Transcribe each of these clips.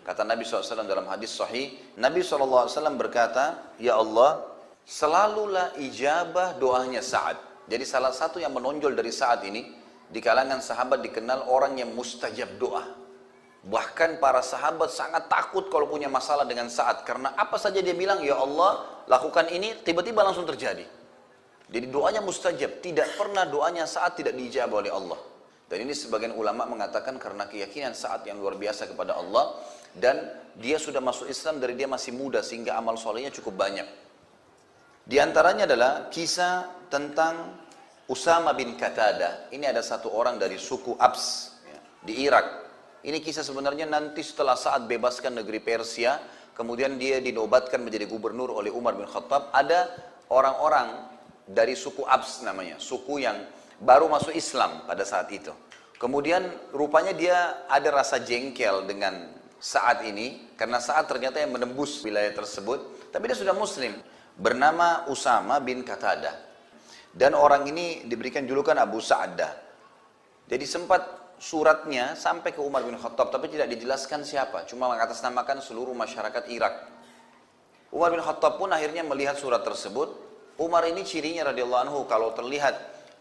Kata Nabi SAW dalam hadis sahih, Nabi SAW berkata, "Ya Allah, selalulah ijabah doanya Sa'ad." Jadi salah satu yang menonjol dari Sa'ad ini, di kalangan sahabat dikenal orang yang mustajab doa. Bahkan para sahabat sangat takut kalau punya masalah dengan Sa'ad. Karena apa saja dia bilang, "Ya Allah, lakukan ini," tiba-tiba langsung terjadi. Jadi doanya mustajab, tidak pernah doanya Sa'ad tidak diijabah oleh Allah. Dan ini sebagian ulama mengatakan karena keyakinan Sa'ad yang luar biasa kepada Allah, dan dia sudah masuk Islam dari dia masih muda sehingga amal solehnya cukup banyak. Di antaranya adalah kisah tentang Usama bin Qatadah. Ini ada satu orang dari suku Abs ya, di Irak. Ini kisah sebenarnya nanti setelah Sa'ad bebaskan negeri Persia, kemudian dia dinobatkan menjadi gubernur oleh Umar bin Khattab. Ada orang-orang dari suku Abs namanya, suku yang baru masuk Islam pada saat itu. Kemudian rupanya dia ada rasa jengkel dengan Sa'ad ini, karena Sa'ad ternyata yang menembus wilayah tersebut, tapi dia sudah muslim, bernama Usama bin Qatadah. Dan orang ini diberikan julukan Abu Sa'dah. Jadi sempat suratnya sampai ke Umar bin Khattab, tapi tidak dijelaskan siapa, cuma mengatasnamakan seluruh masyarakat Irak. Umar bin Khattab pun akhirnya melihat surat tersebut. Umar ini cirinya radhiyallahu anhu, kalau terlihat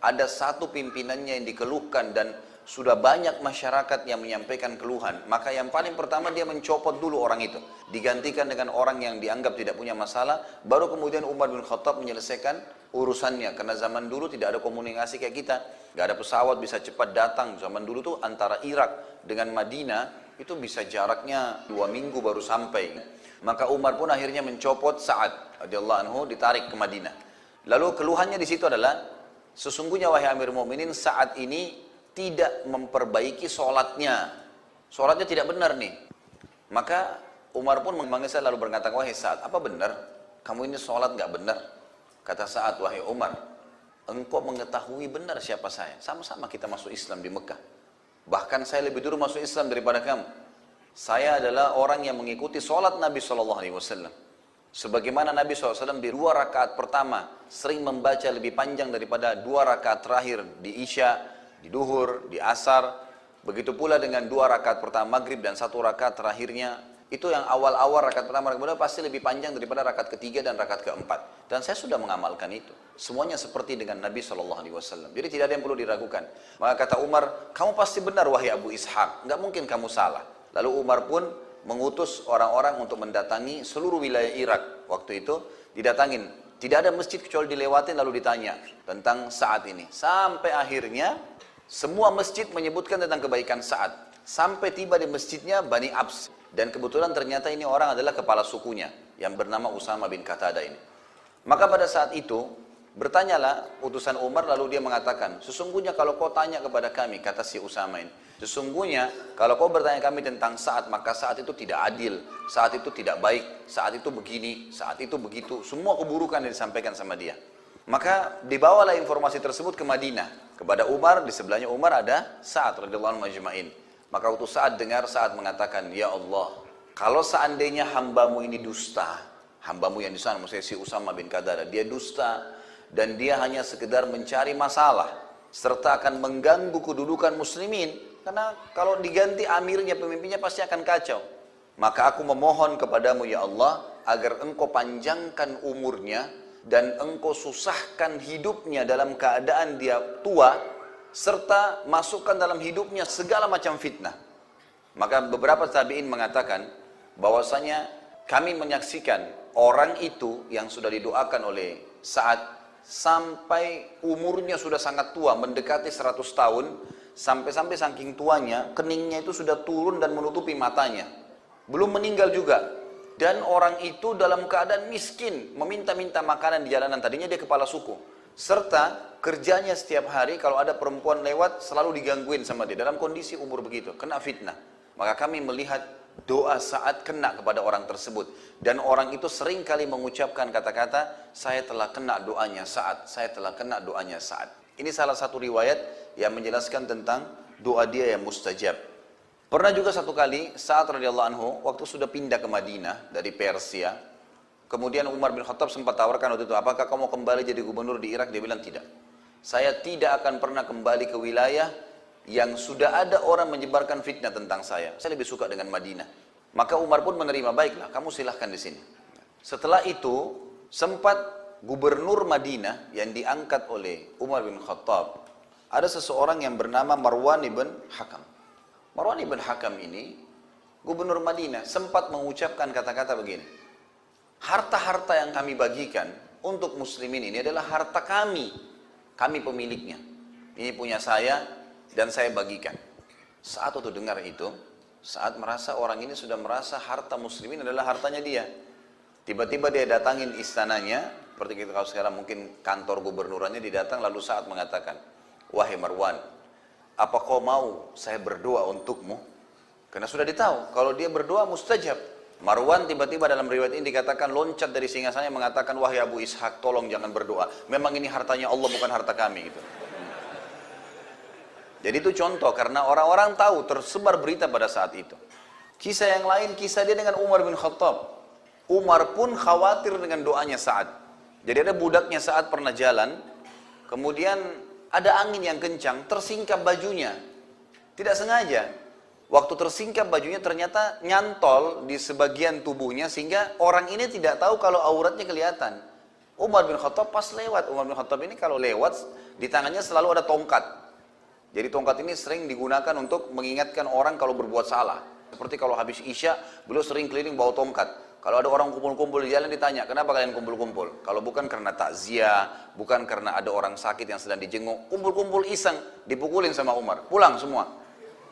ada satu pimpinannya yang dikeluhkan dan sudah banyak masyarakat yang menyampaikan keluhan, maka yang paling pertama dia mencopot dulu orang itu, digantikan dengan orang yang dianggap tidak punya masalah, baru kemudian Umar bin Khattab menyelesaikan urusannya. Karena zaman dulu tidak ada komunikasi kayak kita, nggak ada pesawat bisa cepat datang. Zaman dulu tuh antara Irak dengan Madinah itu bisa jaraknya 2 minggu baru sampai. Maka Umar pun akhirnya mencopot Sa'ad radhiyallahu anhu, ditarik ke Madinah. Lalu keluhannya di situ adalah, sesungguhnya wahai Amir Mu'minin, Sa'ad ini tidak memperbaiki sholatnya. Sholatnya tidak benar nih. Maka Umar pun memanggil saya lalu berkata, "Wahai Sa'ad, apa benar? Kamu ini sholat nggak benar?" Kata Sa'ad, "Wahai Umar, engkau mengetahui benar siapa saya. Sama-sama kita masuk Islam di Mekah. Bahkan saya lebih dulu masuk Islam daripada kamu. Saya adalah orang yang mengikuti sholat Nabi SAW. Sebagaimana Nabi SAW di 2 rakaat pertama sering membaca lebih panjang daripada 2 rakaat terakhir di Isya, di Duhur, di Asar. Begitu pula dengan 2 rakaat pertama Maghrib dan 1 rakaat terakhirnya. Itu yang awal-awal rakaat pertama, rakaat kedua pasti lebih panjang daripada rakaat ketiga dan rakaat keempat. Dan saya sudah mengamalkan itu. Semuanya seperti dengan Nabi SAW. Jadi tidak ada yang perlu diragukan. Maka kata Umar, "Kamu pasti benar wahai Abu Ishaq. Nggak mungkin kamu salah." Lalu Umar pun mengutus orang-orang untuk mendatangi seluruh wilayah Irak. Waktu itu didatangin. Tidak ada masjid kecuali dilewatin lalu ditanya tentang Sa'ad ini. Sampai akhirnya semua masjid menyebutkan tentang kebaikan Sa'ad. Sampai tiba di masjidnya Bani Abs. Dan kebetulan ternyata ini orang adalah kepala sukunya yang bernama Usama bin Qatadah ini. Maka pada saat itu bertanyalah utusan Umar, lalu dia mengatakan, "Sesungguhnya kalau kau tanya kepada kami," kata si Usama ini, "sesungguhnya kalau kau bertanya kami tentang Sa'ad, maka Sa'ad itu tidak adil, Sa'ad itu tidak baik, Sa'ad itu begini, Sa'ad itu begitu." Semua keburukan yang disampaikan sama dia. Maka dibawalah informasi tersebut ke Madinah kepada Umar. Di sebelahnya Umar ada Sa'ad radhiyallahu anhu majma'in. Maka waktu Sa'ad dengar, Sa'ad mengatakan, "Ya Allah, kalau seandainya hambamu ini dusta," hambamu yang di sana maksudnya si Usama bin Qatadah, "dia dusta dan dia hanya sekedar mencari masalah serta akan mengganggu kedudukan muslimin, karena kalau diganti amirnya, pemimpinnya pasti akan kacau. Maka aku memohon kepadamu ya Allah agar engkau panjangkan umurnya dan engkau susahkan hidupnya dalam keadaan dia tua, serta masukkan dalam hidupnya segala macam fitnah." Maka beberapa tabi'in mengatakan bahwasanya kami menyaksikan orang itu yang sudah didoakan oleh Sa'ad sampai umurnya sudah sangat tua, mendekati 100 tahun, sampai-sampai saking tuanya, keningnya itu sudah turun dan menutupi matanya. Belum meninggal juga. Dan orang itu dalam keadaan miskin, meminta-minta makanan di jalanan. Tadinya dia kepala suku. Serta kerjanya setiap hari kalau ada perempuan lewat selalu digangguin sama dia. Dalam kondisi umur begitu, kena fitnah. Maka kami melihat doa Sa'ad kena kepada orang tersebut. Dan orang itu sering kali mengucapkan kata-kata, "Saya telah kena doanya Sa'ad, saya telah kena doanya Sa'ad." Ini salah satu riwayat yang menjelaskan tentang doa dia yang mustajab. Pernah juga satu kali Sa'ad radhiyallahu anhu waktu sudah pindah ke Madinah dari Persia, kemudian Umar bin Khattab sempat tawarkan waktu itu, "Apakah kamu kembali jadi gubernur di Irak?" Dia bilang, "Tidak. Saya tidak akan pernah kembali ke wilayah yang sudah ada orang menyebarkan fitnah tentang saya. Saya lebih suka dengan Madinah." Maka Umar pun menerima, baiklah kamu silahkan di sini. Setelah itu sempat gubernur Madinah yang diangkat oleh Umar bin Khattab, ada seseorang yang bernama Marwan ibn Hakam. Marwan ibn Hakam ini gubernur Madinah sempat mengucapkan kata-kata begini, harta-harta yang kami bagikan untuk muslimin ini adalah harta kami pemiliknya. Ini punya saya dan saya bagikan. Saat waktu dengar itu, saat merasa orang ini sudah merasa harta muslimin adalah hartanya dia, tiba-tiba dia datangin istananya, seperti kita kalau sekarang mungkin kantor gubernurannya didatang, lalu saat mengatakan, wahai Marwan, apa kau mau saya berdoa untukmu? Karena sudah ditahu, kalau dia berdoa mustajab. Marwan tiba-tiba dalam riwayat ini dikatakan loncat dari singgasananya mengatakan, wahai Abu Ishaq, tolong jangan berdoa. Memang ini hartanya Allah, bukan harta kami. Gitu. Jadi itu contoh, karena orang-orang tahu, tersebar berita pada saat itu. Kisah yang lain, kisah dia dengan Umar bin Khattab. Umar pun khawatir dengan doanya Sa'ad. Jadi ada budaknya Sa'ad pernah jalan, kemudian ada angin yang kencang, tersingkap bajunya. Tidak sengaja. Waktu tersingkap bajunya ternyata nyantol di sebagian tubuhnya, sehingga orang ini tidak tahu kalau auratnya kelihatan. Umar bin Khattab pas lewat, Umar bin Khattab ini kalau lewat, di tangannya selalu ada tongkat. Jadi tongkat ini sering digunakan untuk mengingatkan orang kalau berbuat salah. Seperti kalau habis Isya, beliau sering keliling bawa tongkat. Kalau ada orang kumpul-kumpul di jalan ditanya, kenapa kalian kumpul-kumpul? Kalau bukan karena takziah, bukan karena ada orang sakit yang sedang dijenguk, kumpul-kumpul iseng, dipukulin sama Umar. Pulang semua.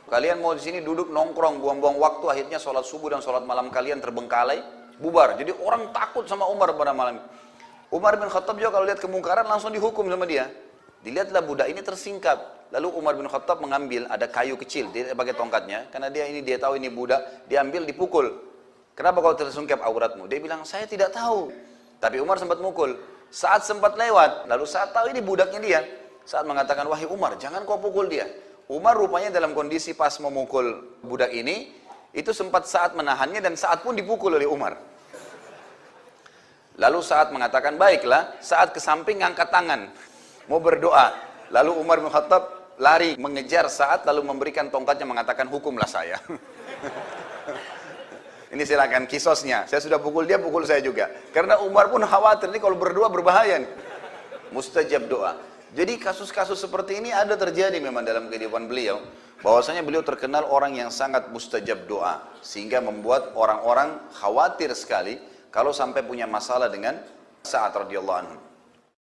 Kalian mau di sini duduk nongkrong, buang-buang waktu, akhirnya sholat subuh dan sholat malam kalian terbengkalai, bubar. Jadi orang takut sama Umar pada malam. Umar bin Khattab juga kalau lihat kemungkaran langsung dihukum sama dia. Dilihatlah budak ini tersingkap. Lalu Umar bin Khattab mengambil, ada kayu kecil, dia pakai tongkatnya, karena dia tahu ini budak, diambil, dipukul. Kenapa kau tersungkap auratmu? Dia bilang, saya tidak tahu. Tapi Umar sempat mukul. Saat sempat lewat, lalu saat tahu ini budaknya dia. Saat mengatakan, wahai Umar, jangan kau pukul dia. Umar rupanya dalam kondisi pas memukul budak ini, itu sempat saat menahannya dan saat pun dipukul oleh Umar. Lalu saat mengatakan, baiklah, saat ke samping ngangkat tangan, mau berdoa. Lalu Umar bin Khattab lari mengejar saat, lalu memberikan tongkatnya mengatakan, hukumlah saya. Ini silakan kisosnya. Saya sudah pukul dia, pukul saya juga. Karena Umar pun khawatir, ini kalau berdoa berbahaya. Mustajab doa. Jadi kasus-kasus seperti ini ada terjadi memang dalam kehidupan beliau. Bahwasanya beliau terkenal orang yang sangat mustajab doa. Sehingga membuat orang-orang khawatir sekali kalau sampai punya masalah dengan Sa'ad radhiyallahu anhu.